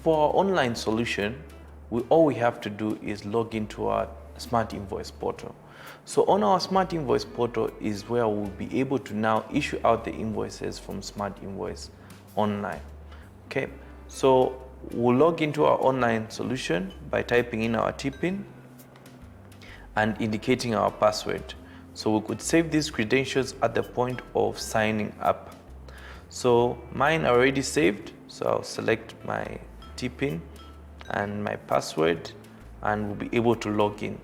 for our online solution, all we have to do is log into our Smart Invoice portal. So on our Smart Invoice portal is where we'll be able to now issue out the invoices from Smart Invoice online. Okay, so we'll log into our online solution by typing in our TPIN and indicating our password. So we could save these credentials at the point of signing up. So mine are already saved, so I'll select my TPIN and my password and we'll be able to log in.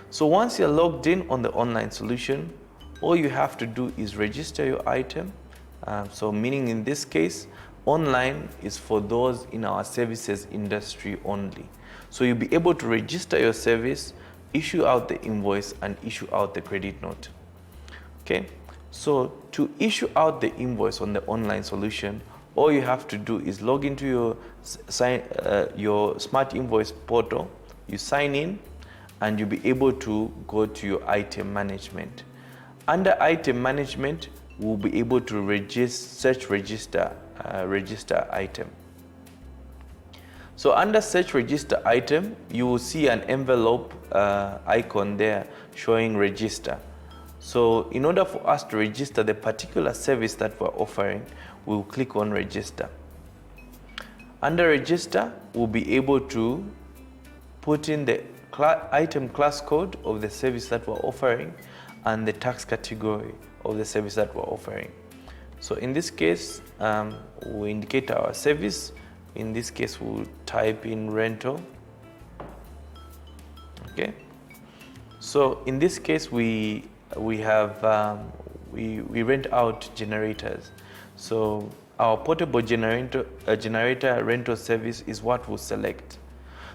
So once you're logged in on the online solution, all you have to do is register your item. So meaning in this case, online is for those in our services industry only. So you'll be able to register your service, issue out the invoice and issue out the credit note. Okay, so to issue out the invoice on the online solution, all you have to do is log into your Smart Invoice portal, you sign in, and you'll be able to go to your item management. Under item management, we'll be able to register item. So under search register item, you will see an envelope icon there showing register. So in order for us to register the particular service that we're offering, we'll click on register. Under register, we'll be able to put in the item class code of the service that we're offering and the tax category of the service that we're offering. So in this case, we'll indicate our service. In this case, we'll type in rental. Okay. So in this case, we rent out generators. So our portable generator rental service is what we'll select.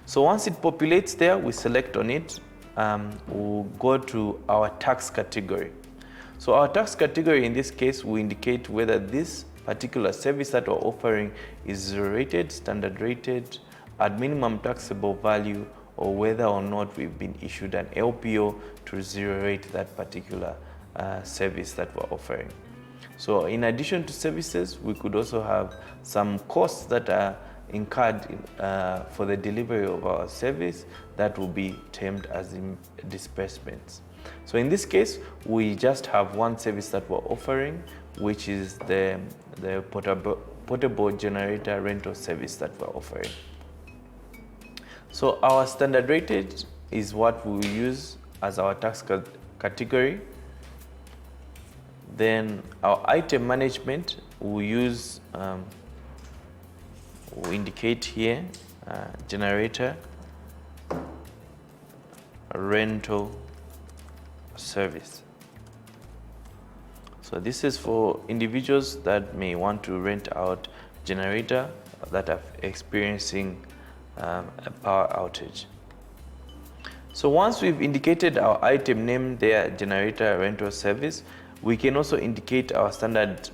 So once it populates there, we select on it. We'll go to our tax category. So our tax category in this case will indicate whether this particular service that we're offering is zero rated, standard rated, at minimum taxable value, or whether or not we've been issued an LPO to zero rate that particular service that we're offering. So in addition to services, we could also have some costs that are incurred for the delivery of our service that will be termed as disbursements. So in this case, we just have one service that we're offering, which is the portable generator rental service that we're offering. So our standard rated is what we will use as our tax category. Then our item management we use, we indicate here generator rental service. So this is for individuals that may want to rent out generator that are experiencing a power outage. So once we've indicated our item name there, generator rental service, we can also indicate our standard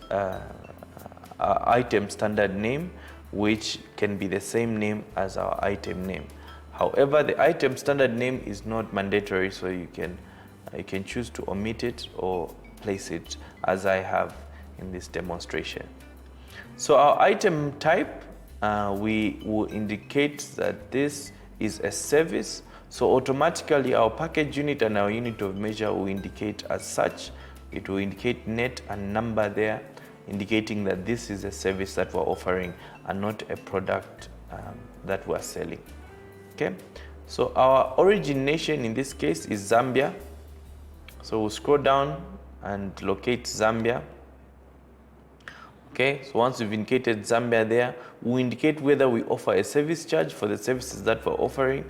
item standard name, which can be the same name as our item name. However, the item standard name is not mandatory, so you can choose to omit it or place it as I have in this demonstration. So our item type, we will indicate that this is a service. So automatically our package unit and our unit of measure will indicate as such. It will indicate net and number there, indicating that this is a service that we're offering and not a product that we're selling. Okay, so our origin nation in this case is Zambia. So we'll scroll down and locate Zambia. Okay, so once we've indicated Zambia there, we'll indicate whether we offer a service charge for the services that we're offering,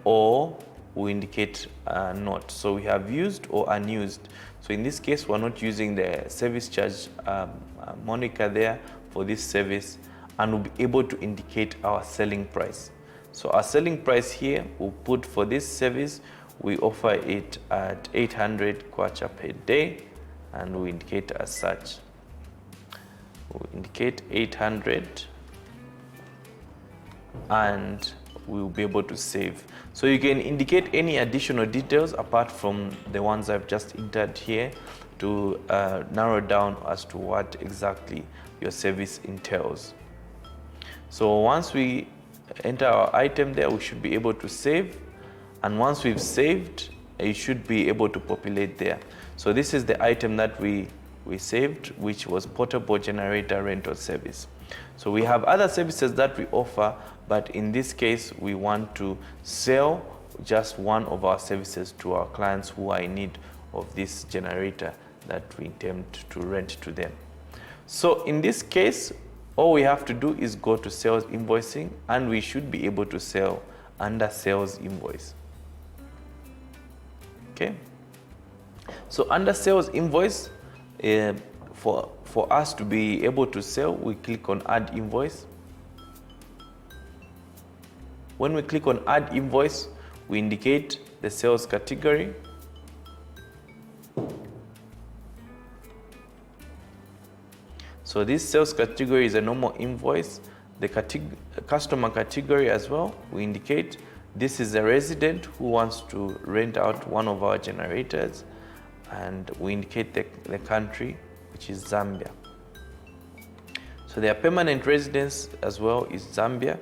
or we indicate not. So we have used or unused. So in this case, we're not using the service charge moniker there for this service, and we'll be able to indicate our selling price. So our selling price here, we'll put for this service, we offer it at 800 kwacha per day, and we indicate as such. We'll indicate 800, and we'll be able to save. So you can indicate any additional details apart from the ones I've just entered here to narrow down as to what exactly your service entails. So once we enter our item there, we should be able to save. And once we've saved, it should be able to populate there. So this is the item that we saved, which was portable generator rental service. So we have other services that we offer, but in this case, we want to sell just one of our services to our clients who are in need of this generator that we intend to rent to them. So in this case, all we have to do is go to sales invoicing, and we should be able to sell under sales invoice. Okay. So under sales invoice, for us to be able to sell, we click on add invoice. When we click on add invoice, we indicate the sales category. So this sales category is a normal invoice. The customer category as well, we indicate this is a resident who wants to rent out one of our generators, and we indicate the country, which is Zambia. So their permanent residence as well is Zambia,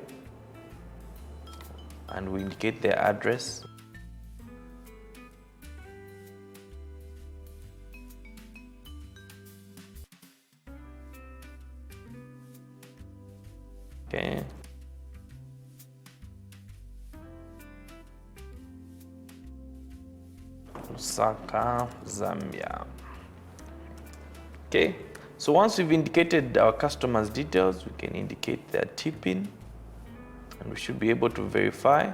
and we indicate their address. Okay. Lusaka, Zambia. Okay, so once we've indicated our customers' details, we can indicate their tip-in, and we should be able to verify.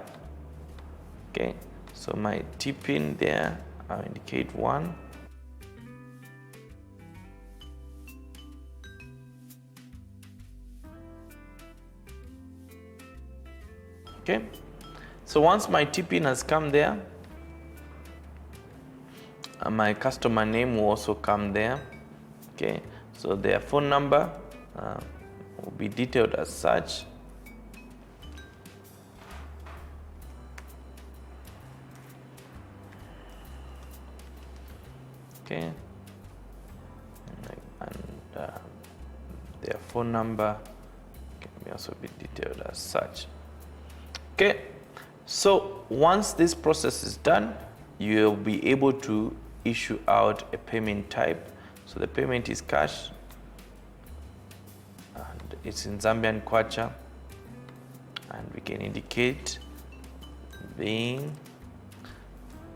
Okay, so my tip-in there, I'll indicate 1. Okay, so once my tip-in has come there, my customer name will also come there. Okay, so their phone number will be detailed as such. Okay, and their phone number can also be detailed as such. Okay, so once this process is done, you'll be able to issue out a payment type. So the payment is cash, and it's in Zambian kwacha, and we can indicate being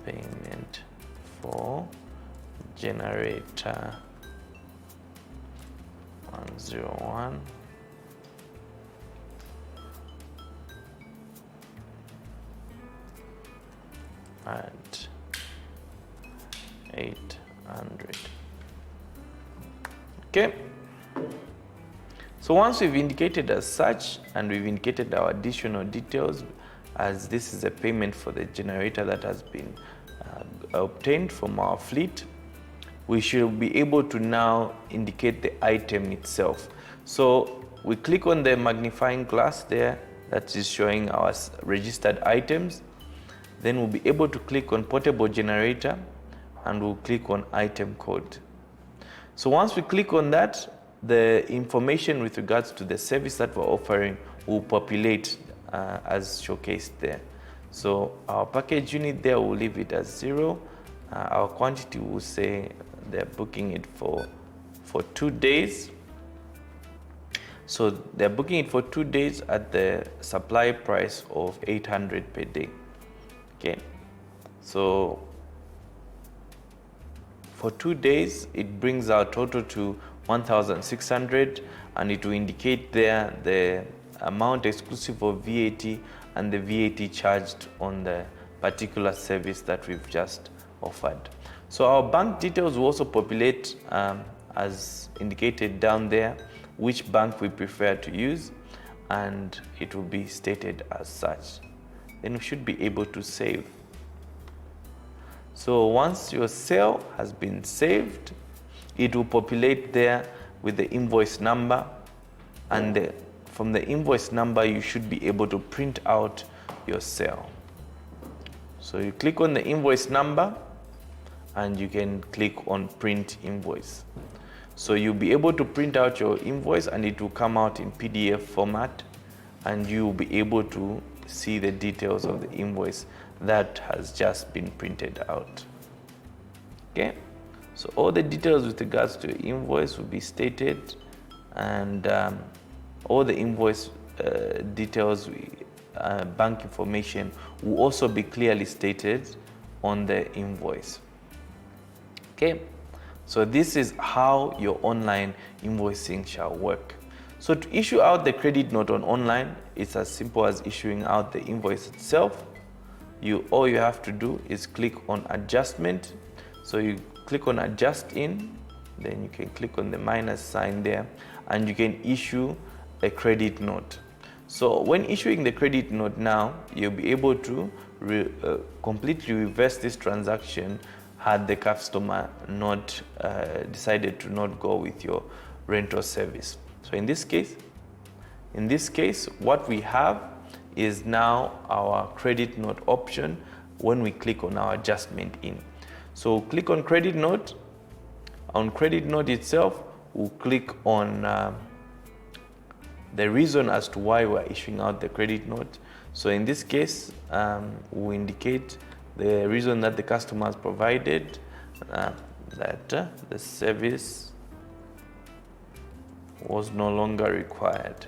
payment for generator 101 at 800. Okay, so once we've indicated as such, and we've indicated our additional details, as this is a payment for the generator that has been obtained from our fleet, we should be able to now indicate the item itself. So we click on the magnifying glass there that is showing our registered items. Then we'll be able to click on portable generator, and we'll click on item code. So once we click on that, the information with regards to the service that we're offering will populate as showcased there. So our package unit there, will leave it as 0. Our quantity will say they're booking it for 2 days. So they're booking it for 2 days at the supply price of 800 per day. Okay, so for 2 days, it brings our total to 1,600, and it will indicate there the amount exclusive of VAT and the VAT charged on the particular service that we've just offered. So our bank details will also populate as indicated down there, which bank we prefer to use, and it will be stated as such. Then we should be able to save. So once your sale has been saved, it will populate there with the invoice number, and from the invoice number you should be able to print out your sale. So you click on the invoice number and you can click on print invoice. So you'll be able to print out your invoice, and it will come out in PDF format, and you will be able to see the details of the invoice that has just been printed out. Okay, so all the details with regards to your invoice will be stated, and all the invoice details, bank information will also be clearly stated on the invoice. Okay, so this is how your online invoicing shall work. So to issue out the credit note on online, it's as simple as issuing out the invoice itself. All you have to do is click on adjustment. So you click on adjust in, then you can click on the minus sign there, and you can issue a credit note. So when issuing the credit note now, you'll be able to completely reverse this transaction had the customer not decided to not go with your rental service. So in this case, what we have is now our credit note option when we click on our adjustment in. So click on credit note. On credit note itself, we'll click on the reason as to why we're issuing out the credit note. So in this case, we'll indicate the reason that the customer has provided, that the service was no longer required.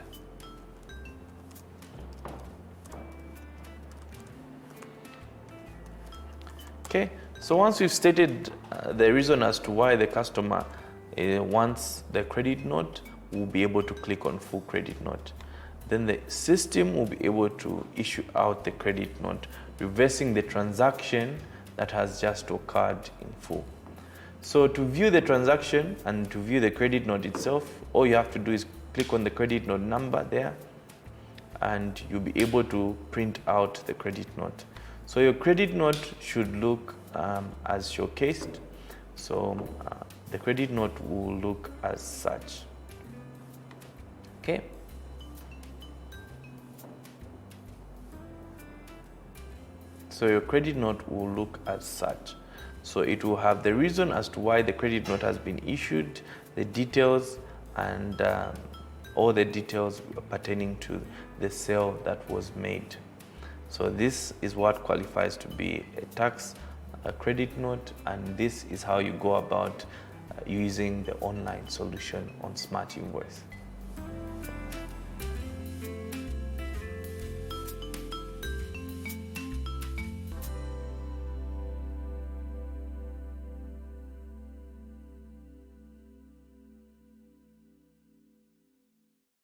Okay, so once we've stated the reason as to why the customer wants the credit note, we'll be able to click on full credit note. Then the system will be able to issue out the credit note, reversing the transaction that has just occurred in full. So to view the transaction and to view the credit note itself, all you have to do is click on the credit note number there, and you'll be able to print out the credit note. So your credit note should look as showcased. So the credit note will look as such. Okay. So your credit note will look as such. So it will have the reason as to why the credit note has been issued, the details, and all the details pertaining to the sale that was made. So this is what qualifies to be a credit note, and this is how you go about using the online solution on Smart Invoice.